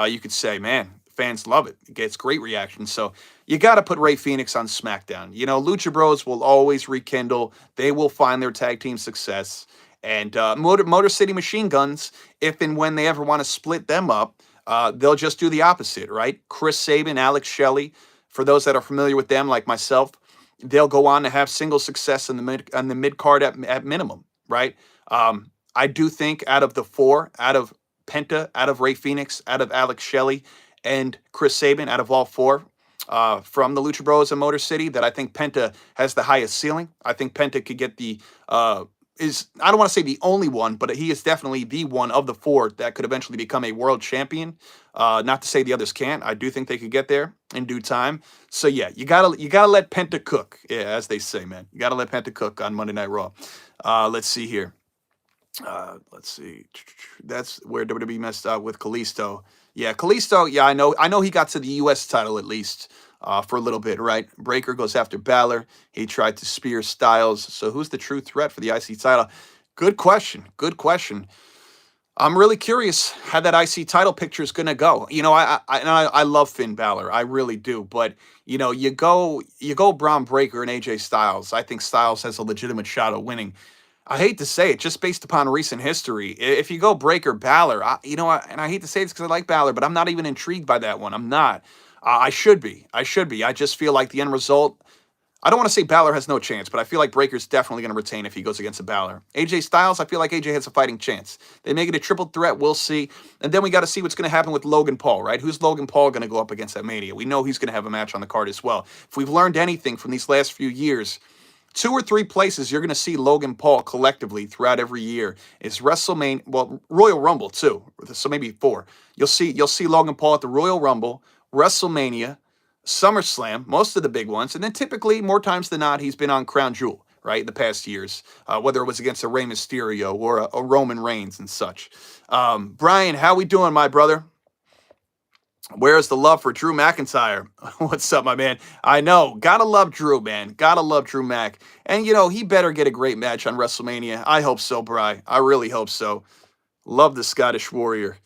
You could say, man, fans love it. It gets great reaction. So you got to put Ray Phoenix on SmackDown. Lucha Bros will always rekindle. They will find their tag team success. And Motor City Machine Guns, if and when they ever want to split them up, they'll just do the opposite, right? Chris Sabin, Alex Shelley, for those that are familiar with them, like myself, they'll go on to have single success in the mid card at minimum, right? I do think out of the four, out of Penta, out of Ray Phoenix, out of Alex Shelley, and Chris Sabin, out of all four, from the Lucha Bros and Motor City, that I think Penta has the highest ceiling. I think Penta could get I don't want to say the only one, but he is definitely the one of the four that could eventually become a world champion. Not to say the others can't. I do think they could get there in due time. So yeah, you gotta let Penta cook, yeah, as they say, man. You gotta let Penta cook on Monday Night Raw. Let's see here. Let's see. That's where WWE messed up with Kalisto. Yeah, Kalisto. Yeah, I know he got to the U.S. title at least for a little bit, right? Breaker goes after Balor. He tried to spear Styles. So who's the true threat for the IC title? Good question. Good question. I'm really curious how that IC title picture is going to go. I love Finn Balor. I really do. But, you go Braun Breaker and AJ Styles. I think Styles has a legitimate shot at winning. I hate to say it, just based upon recent history. If you go Breaker Balor, and I hate to say this because I like Balor, but I'm not even intrigued by that one. I'm not. I should be. I just feel like the end result. I don't want to say Balor has no chance, but I feel like Breaker's definitely going to retain if he goes against a Balor. AJ Styles, I feel like AJ has a fighting chance. They make it a triple threat, we'll see. And then we got to see what's going to happen with Logan Paul, right? Who's Logan Paul going to go up against at Mania? We know he's going to have a match on the card as well. If we've learned anything from these last few years, 2 or 3 places you're going to see Logan Paul collectively throughout every year is WrestleMania, well, Royal Rumble too, so maybe 4. You'll see Logan Paul at the Royal Rumble, WrestleMania, SummerSlam, most of the big ones, and then typically, more times than not, he's been on Crown Jewel, right, in the past years, whether it was against a Rey Mysterio or a Roman Reigns and such. Brian, how we doing, my brother? Where's the love for Drew McIntyre? What's up, my man? I know. Gotta love Drew, man. Gotta love Drew Mac. And, he better get a great match on WrestleMania. I hope so, Bri. I really hope so. Love the Scottish Warrior.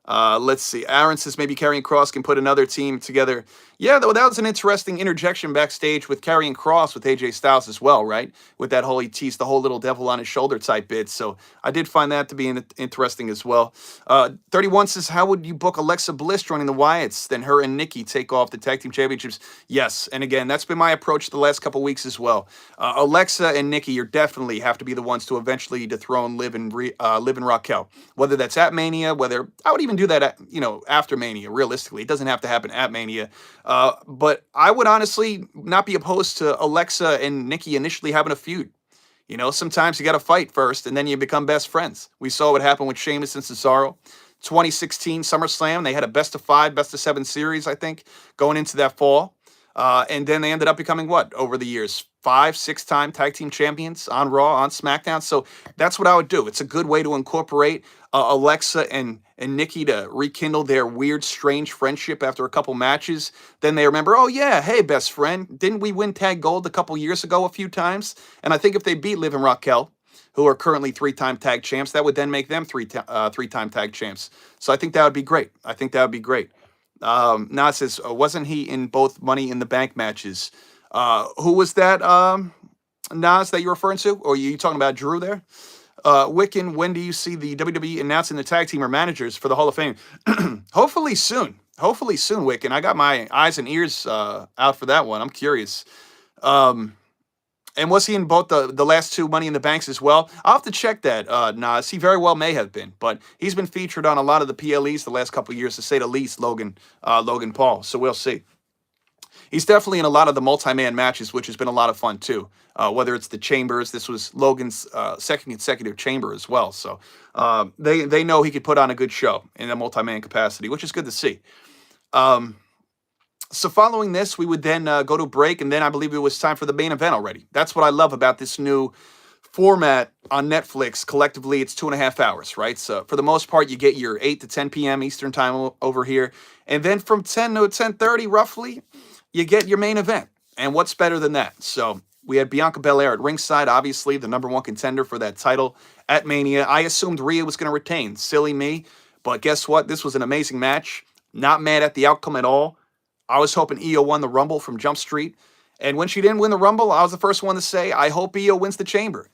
Let's see. Aaron says maybe Karrion Kross can put another team together. Yeah, though, that was an interesting interjection backstage with Karrion Kross with AJ Styles as well, right? With that whole, he teased the whole little devil on his shoulder type bit. So I did find that to be interesting as well. 31 says, how would you book Alexa Bliss joining the Wyatts? Then her and Nikki take off the tag team championships. Yes, and again, that's been my approach the last couple weeks as well. Alexa and Nikki, you definitely have to be the ones to eventually dethrone Liv and Raquel. Whether that's at Mania, I would even do that after Mania. Realistically, it doesn't have to happen at Mania. But I would honestly not be opposed to Alexa and Nikki initially having a feud. Sometimes you got to fight first, and then you become best friends. We saw what happened with Sheamus and Cesaro. 2016 SummerSlam, they had a best-of-5, best-of-7 series, I think, going into that fall. And then they ended up becoming what, over the years? 5, 6-time tag team champions on Raw, on SmackDown. So that's what I would do. It's a good way to incorporate Alexa and Nikki to rekindle their weird, strange friendship after a couple matches. Then they remember, oh yeah, hey, best friend, didn't we win tag gold a couple years ago a few times? And I think if they beat Liv and Raquel, who are currently 3-time tag champs, that would then make them 3-time tag champs. So I think that would be great. Nas says, wasn't he in both Money in the Bank matches? Who was that, Nas, that you're referring to? Or are you talking about Drew there? Wiccan, when do you see the WWE announcing the tag team or managers for the Hall of Fame? Hopefully soon, Wiccan. I got my eyes and ears out for that one. I'm curious. And was he in both the last 2 Money in the Banks as well? I'll have to check that, Nas. He very well may have been, but he's been featured on a lot of the PLEs the last couple of years, to say the least, Logan Paul. So we'll see. He's definitely in a lot of the multi-man matches, which has been a lot of fun too. Whether it's the Chambers, this was Logan's second consecutive Chamber as well. So they know he could put on a good show in a multi-man capacity, which is good to see. So following this, we would then go to break, and then I believe it was time for the main event already. That's what I love about this new format on Netflix. Collectively, it's 2.5 hours, right? So for the most part, you get your 8 to 10 p.m. Eastern time over here. And then from 10 to 10:30, roughly, you get your main event. And what's better than that? So we had Bianca Belair at ringside, obviously the number one contender for that title at Mania. I assumed Rhea was going to retain. Silly me. But guess what? This was an amazing match. Not mad at the outcome at all. I was hoping Io won the Rumble from Jump Street. And when she didn't win the Rumble, I was the first one to say, I hope Io wins the Chamber.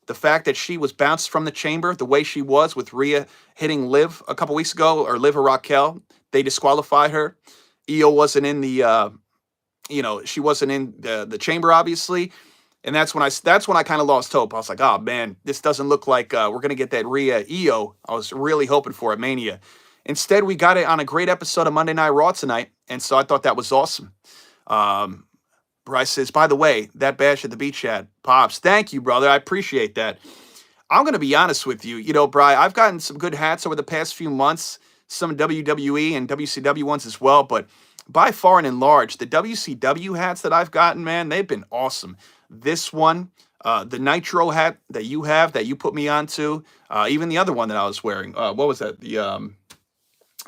The fact that she was bounced from the Chamber the way she was with Rhea hitting Liv a couple weeks ago, or Liv or Raquel, they disqualified her. Io wasn't in the, she wasn't in the Chamber, obviously. And that's when I kind of lost hope. I was like, oh, man, this doesn't look like we're going to get that Rhea Io I was really hoping for at Mania. Instead, we got it on a great episode of Monday Night Raw tonight, and so I thought that was awesome. Bryce says, by the way, that bash at the beach had Pops. Thank you, brother. I appreciate that. I'm going to be honest with you. Bri, I've gotten some good hats over the past few months, some WWE and WCW ones as well, but by far and in large, the WCW hats that I've gotten, man, they've been awesome. This one, the Nitro hat that you have, that you put me onto, even the other one that I was wearing, what was that?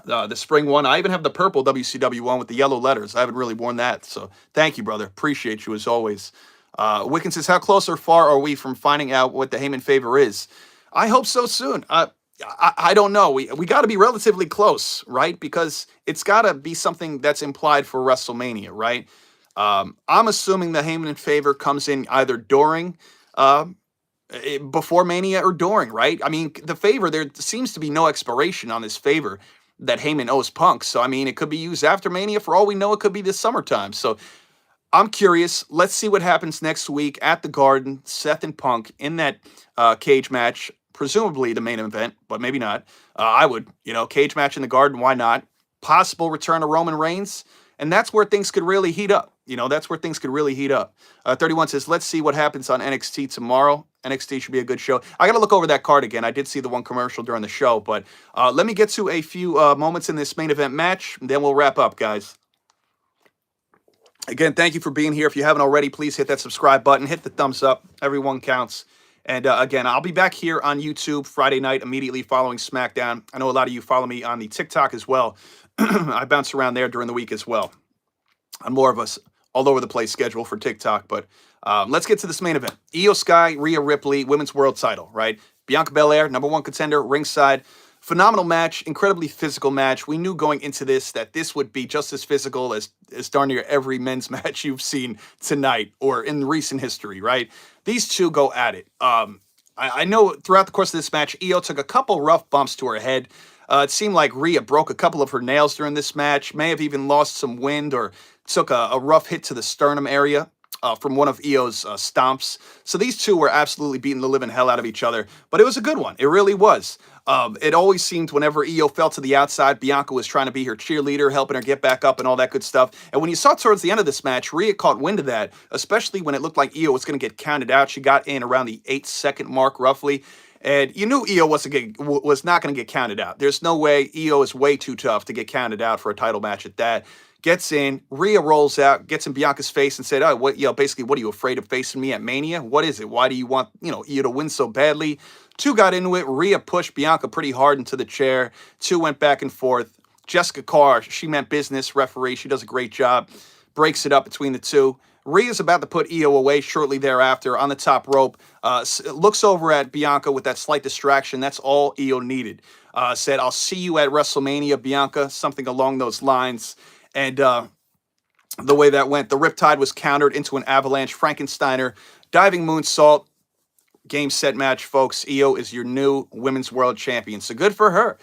The spring one. I even have the purple WCW one with the yellow letters. I haven't really worn that. So thank you, brother. Appreciate you as always. Wiccan says, how close or far are we from finding out what the Heyman favor is? I hope so soon. I don't know. We got to be relatively close, right? Because it's got to be something that's implied for WrestleMania, right? I'm assuming the Heyman favor comes in either during, before Mania or during, right? I mean, the favor, there seems to be no expiration on this favor that Heyman owes Punk. So, I mean, it could be used after Mania. For all we know, it could be this summertime. So, I'm curious. Let's see what happens next week at the Garden. Seth and Punk in that cage match, presumably the main event, but maybe not. I would, cage match in the Garden. Why not? Possible return of Roman Reigns. And that's where things could really heat up. That's where things could really heat up. 31 says, let's see what happens on NXT tomorrow. NXT should be a good show. I got to look over that card again. I did see the one commercial during the show, but let me get to a few moments in this main event match, and then we'll wrap up, guys. Again, thank you for being here. If you haven't already, please hit that subscribe button. Hit the thumbs up. Everyone counts. And again, I'll be back here on YouTube Friday night immediately following SmackDown. I know a lot of you follow me on the TikTok as well. I bounce around there during the week as well. I'm more of a all over the place schedule for TikTok, but let's get to this main event. Io Sky, Rhea Ripley, Women's World Title, right? Bianca Belair, number one contender, ringside. Phenomenal match, incredibly physical match. We knew going into this that this would be just as physical as darn near every men's match you've seen tonight or in recent history, right? These two go at it. I know throughout the course of this match, Io took a couple rough bumps to her head. It seemed like Rhea broke a couple of her nails during this match, may have even lost some wind or took a rough hit to the sternum area from one of Io's stomps. So these two were absolutely beating the living hell out of each other, but it was a good one. It really was. It always seemed whenever Io fell to the outside, Bianca was trying to be her cheerleader, helping her get back up and all that good stuff. And when you saw towards the end of this match, Rhea caught wind of that, especially when it looked like Io was going to get counted out. She got in around the 8-second mark, roughly. And you knew Io was not going to get counted out. There's no way. Io is way too tough to get counted out for a title match at that. Gets in, Rhea rolls out, gets in Bianca's face and said, "Oh, what? Basically, what are you afraid of facing me at Mania? What is it? Why do you want Io to win so badly?" Two got into it. Rhea pushed Bianca pretty hard into the chair. Two went back and forth. Jessica Carr, she meant business. Referee, she does a great job. Breaks it up between the two. Rhea's about to put Io away shortly thereafter on the top rope. Looks over at Bianca with that slight distraction. That's all Io needed. Said, "I'll see you at WrestleMania, Bianca," something along those lines. And the way that went, the Riptide was countered into an avalanche. Frankensteiner, diving moonsault. Game, set, match, folks. Io is your new Women's World Champion. So good for her.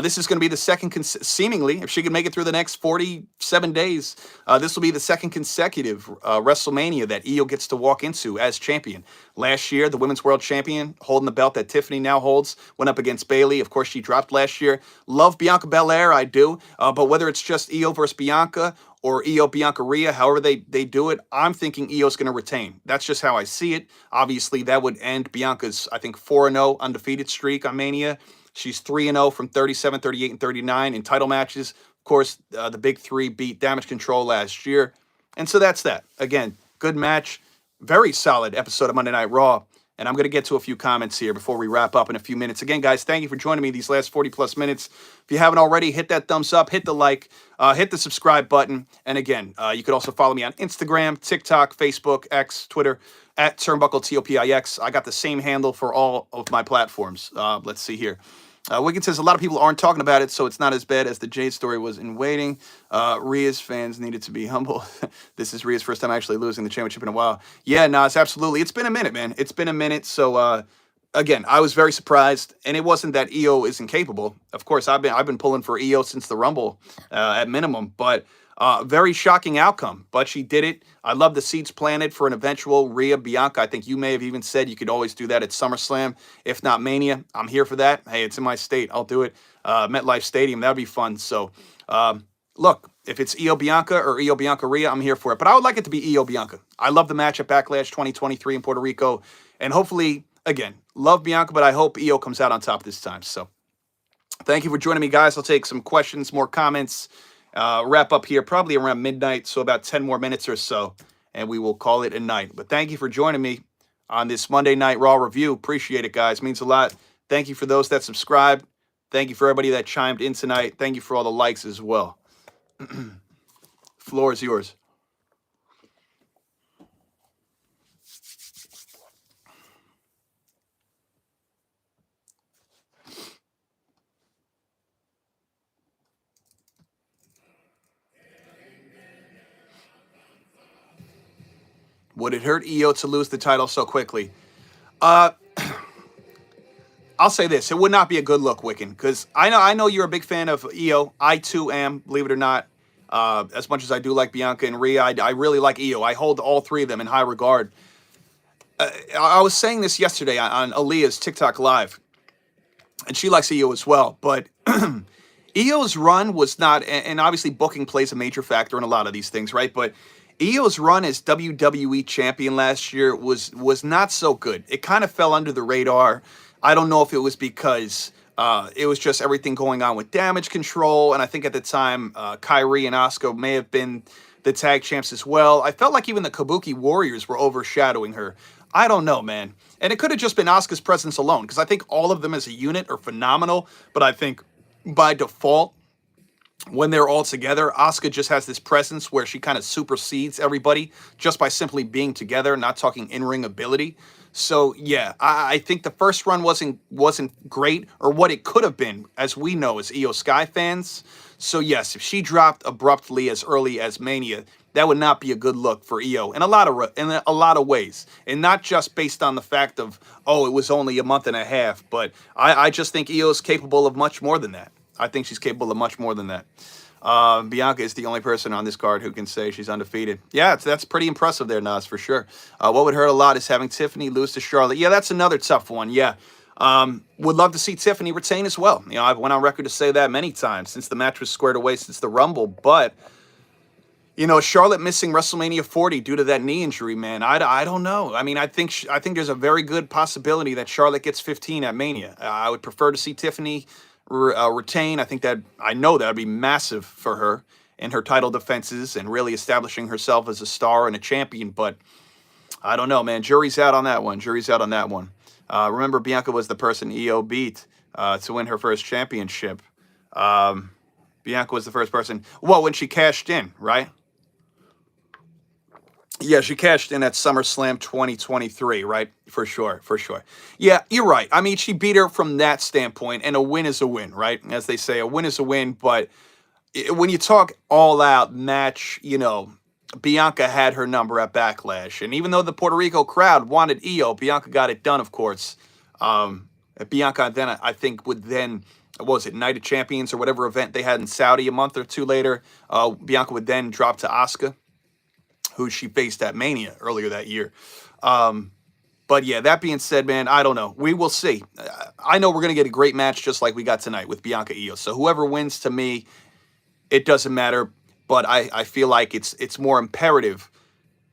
This is going to be the second, seemingly, if she can make it through the next 47 days, this will be the second consecutive WrestleMania that Io gets to walk into as champion. Last year, the Women's World Champion, holding the belt that Tiffany now holds, went up against Bayley. Of course, she dropped last year. Love Bianca Belair, I do. But whether it's just Io versus Bianca or Io Bianca Rhea, however they do it, I'm thinking Io's going to retain. That's just how I see it. Obviously, that would end Bianca's, I think, 4-0 undefeated streak on Mania. She's 3-0 from 37, 38, and 39 in title matches. Of course, the big three beat Damage Control last year. And so that's that. Again, good match. Very solid episode of Monday Night Raw. And I'm going to get to a few comments here before we wrap up in a few minutes. Again, guys, thank you for joining me these last 40-plus minutes. If you haven't already, hit that thumbs up, hit the like, hit the subscribe button. And again, you could also follow me on Instagram, TikTok, Facebook, X, Twitter, at Turnbuckle, TOPIX. I got the same handle for all of my platforms. Let's see here. Wigan says a lot of people aren't talking about it, so it's not as bad as the Jade story was in waiting. Rhea's fans needed to be humble. This is Rhea's first time actually losing the championship in a while. Yeah, Nas, absolutely. It's been a minute, man. It's been a minute. So again, I was very surprised, and it wasn't that Io is incapable. Of course, I've been pulling for Io since the Rumble at minimum, but very shocking outcome. But she did it. I love the seeds planted for an eventual Rhea Bianca. I think you may have even said you could always do that at SummerSlam, if not Mania. I'm here for that. Hey, it's in my state. I'll do it. MetLife Stadium. That'd be fun. So, look, if it's Io Bianca or Io Bianca Rhea, I'm here for it. But I would like it to be Io Bianca. I love the match at Backlash 2023 in Puerto Rico. And hopefully, again, love Bianca, but I hope Io comes out on top this time. So, thank you for joining me, guys. I'll take some questions, more comments. Wrap up here probably around midnight, so about 10 more minutes or so, and we will call it a night. But thank you for joining me on this Monday Night Raw review. Appreciate it, guys. Means a lot. Thank you for those that subscribed. Thank you for everybody that chimed in tonight. Thank you for all the likes as well. Floor is yours. Would it hurt Io to lose the title so quickly? I'll say this. It would not be a good look, Wiccan, because I know you're a big fan of Io. I, too, am, believe it or not. As much as I do like Bianca and Rhea, I really like Io. I hold all three of them in high regard. I was saying this yesterday on Aaliyah's TikTok Live, and she likes Io as well, but Io's run was not, and obviously booking plays a major factor in a lot of these things, right? But Io's run as WWE champion last year was not so good. It kind of fell under the radar. I don't know if it was because it was just everything going on with Damage Control, and I think at the time Kairi and Asuka may have been the tag champs as well. I felt like even the Kabuki Warriors were overshadowing her. I don't know, man. And it could have just been Asuka's presence alone, because I think all of them as a unit are phenomenal, but I think by default, when they're all together, Asuka just has this presence where she kind of supersedes everybody just by simply being together, not talking in-ring ability. So yeah, I think the first run wasn't great, or what it could have been, as we know as Io Sky fans. So yes, if she dropped abruptly as early as Mania, that would not be a good look for Io in a lot of ways, and not just based on the fact of, oh, it was only a month and a half, but I just think Io is capable of much more than that. I think she's capable of much more than that. Bianca is the only person on this card who can say she's undefeated. Yeah, that's pretty impressive there, Nas, for sure. What would hurt a lot is having Tiffany lose to Charlotte. Yeah, that's another tough one, yeah. Would love to see Tiffany retain as well. You know, I've went on record to say that many times since the match was squared away since the Rumble, but you know, Charlotte missing WrestleMania 40 due to that knee injury, man. I don't know. I mean, I think there's a very good possibility that Charlotte gets 15 at Mania. I would prefer to see Tiffany retain. I know that would be massive for her in her title defenses and really establishing herself as a star and a champion. But I don't know, man. Jury's out on that one. Remember, Bianca was the person Io beat to win her first championship. Bianca was the first person. Well, when she cashed in, right? Yeah, she cashed in at SummerSlam 2023, right? For sure. Yeah, you're right. I mean, she beat her from that standpoint, and a win is a win, right? As they say, a win is a win, but when you talk all-out match, you know, Bianca had her number at Backlash, and even though the Puerto Rico crowd wanted Io, Bianca got it done, of course. Bianca then, I think, would then, what was it, Night of Champions or whatever event they had in Saudi a month or two later, Bianca would then drop to Asuka, who she faced at Mania earlier that year. But yeah, that being said, man, I don't know. We will see. I know we're going to get a great match just like we got tonight with Bianca Io. So whoever wins, to me, it doesn't matter. but I feel like it's more imperative.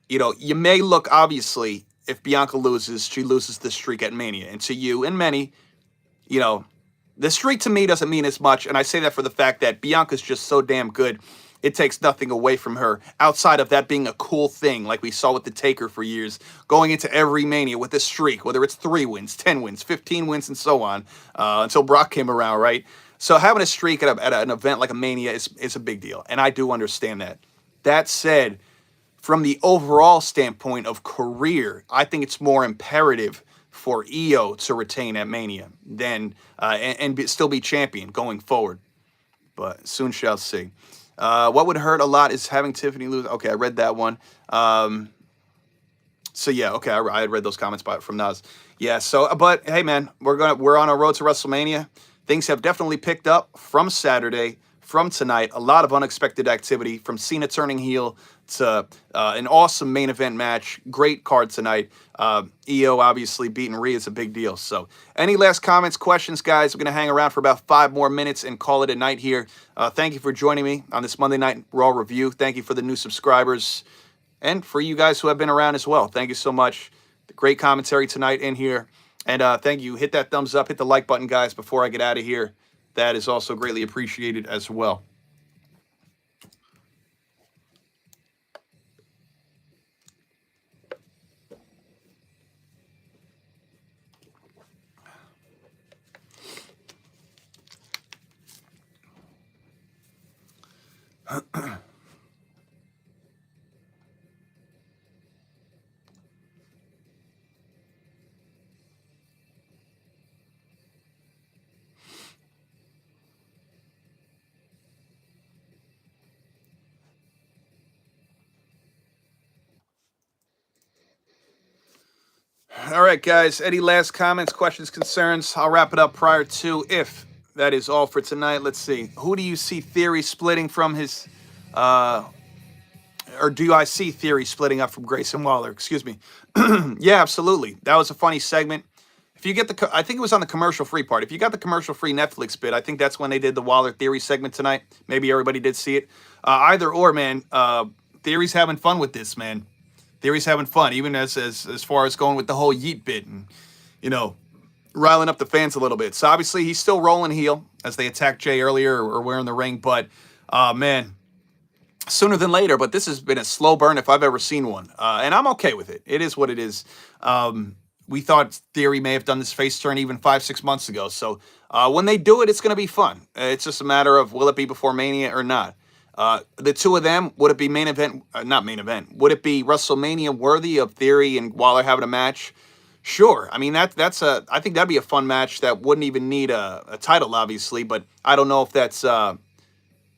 You know, you may look, obviously, if Bianca loses, she loses the streak at Mania, and to you and many, you know, the streak to me doesn't mean as much, and I say that for the fact that Bianca's just so damn good. It takes nothing away from her outside of that being a cool thing, like we saw with the Taker for years, going into every Mania with a streak, whether it's 3 wins, 10 wins, 15 wins, and so on, until Brock came around, right? So having a streak at an event like a Mania is a big deal, and I do understand that. That said, from the overall standpoint of career, I think it's more imperative for EO to retain at Mania than still be champion going forward. But soon shall see. What would hurt a lot is having Tiffany lose. Okay, I read that one. So yeah, okay, I had read those comments from Nas. Yeah. So, but hey, man, we're on our road to WrestleMania. Things have definitely picked up from Saturday, from tonight. A lot of unexpected activity, from Cena turning heel to an awesome main event match. Great card tonight. EO obviously beating Rhea is a big deal. So any last comments, questions, guys? We're going to hang around for about 5 more minutes and call it a night here. Thank you for joining me on this Monday Night Raw review. Thank you for the new subscribers. And for you guys who have been around as well. Thank you so much. Great commentary tonight in here. And thank you. Hit that thumbs up. Hit the like button, guys, before I get out of here. That is also greatly appreciated as well. All right, guys. Any last comments, questions, concerns? I'll wrap it up prior to, if that is all for tonight. Let's see. Who do you see Theory splitting from his, or do I see Theory splitting up from Grayson Waller? Excuse me. Yeah, absolutely. That was a funny segment. If you get I think it was on the commercial-free part. If you got the commercial-free Netflix bit, I think that's when they did the Waller Theory segment tonight. Maybe everybody did see it. Either or, man. Theory's having fun with this, man. Theory's having fun, even as far as going with the whole yeet bit and, you know, riling up the fans a little bit. So obviously he's still rolling heel as they attacked Jay earlier or wearing the ring. But, man, sooner than later. But this has been a slow burn if I've ever seen one. And I'm okay with it. It is what it is. We thought Theory may have done this face turn even 5-6 months ago. So when they do it, it's going to be fun. It's just a matter of, will it be before Mania or not? The two of them, would it be main event? Not main event. Would it be WrestleMania worthy of Theory and Waller having a match? Sure. I mean, I think that'd be a fun match that wouldn't even need a title, obviously. But I don't know if that's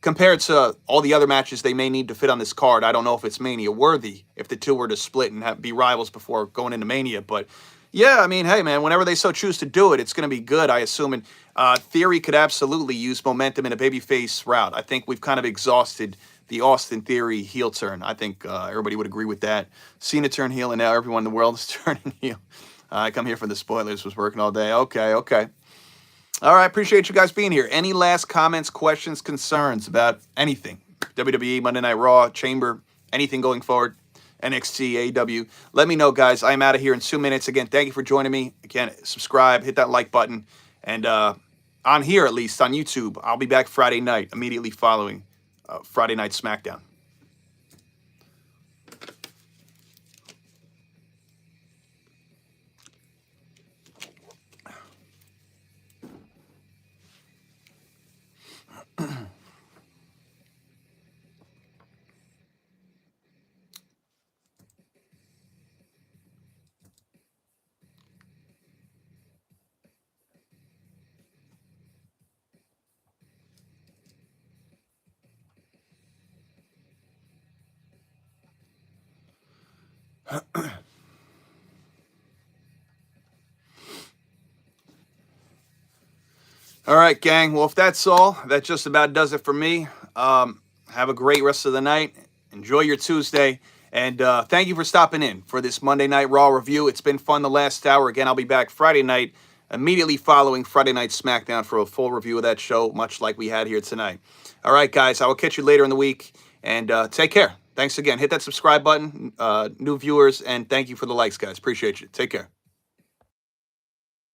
compared to all the other matches they may need to fit on this card. I don't know if it's Mania worthy if the two were to split and be rivals before going into Mania. But yeah, I mean, hey, man, whenever they so choose to do it, it's going to be good, I assume. And Theory could absolutely use momentum in a babyface route. I think we've kind of exhausted the Austin Theory heel turn. I think everybody would agree with that. Cena turned heel, and now everyone in the world is turning heel. I come here for the spoilers. Was working all day. Okay. All right, appreciate you guys being here. Any last comments, questions, concerns about anything? WWE, Monday Night Raw, Chamber, anything going forward? NXT, AEW. Let me know, guys. I'm out of here in 2 minutes. Again, thank you for joining me. Again, subscribe, hit that like button. And on here, at least, on YouTube, I'll be back Friday night, immediately following Friday Night SmackDown. All right, gang. Well, if that's all, that just about does it for me. Have a great rest of the night. Enjoy your Tuesday. And thank you for stopping in for this Monday Night Raw review. It's been fun the last hour. Again, I'll be back Friday night immediately following Friday Night SmackDown for a full review of that show, much like we had here tonight. All right, guys, I will catch you later in the week, and take care. Thanks again. Hit that subscribe button, new viewers, and thank you for the likes, guys. Appreciate you. Take care.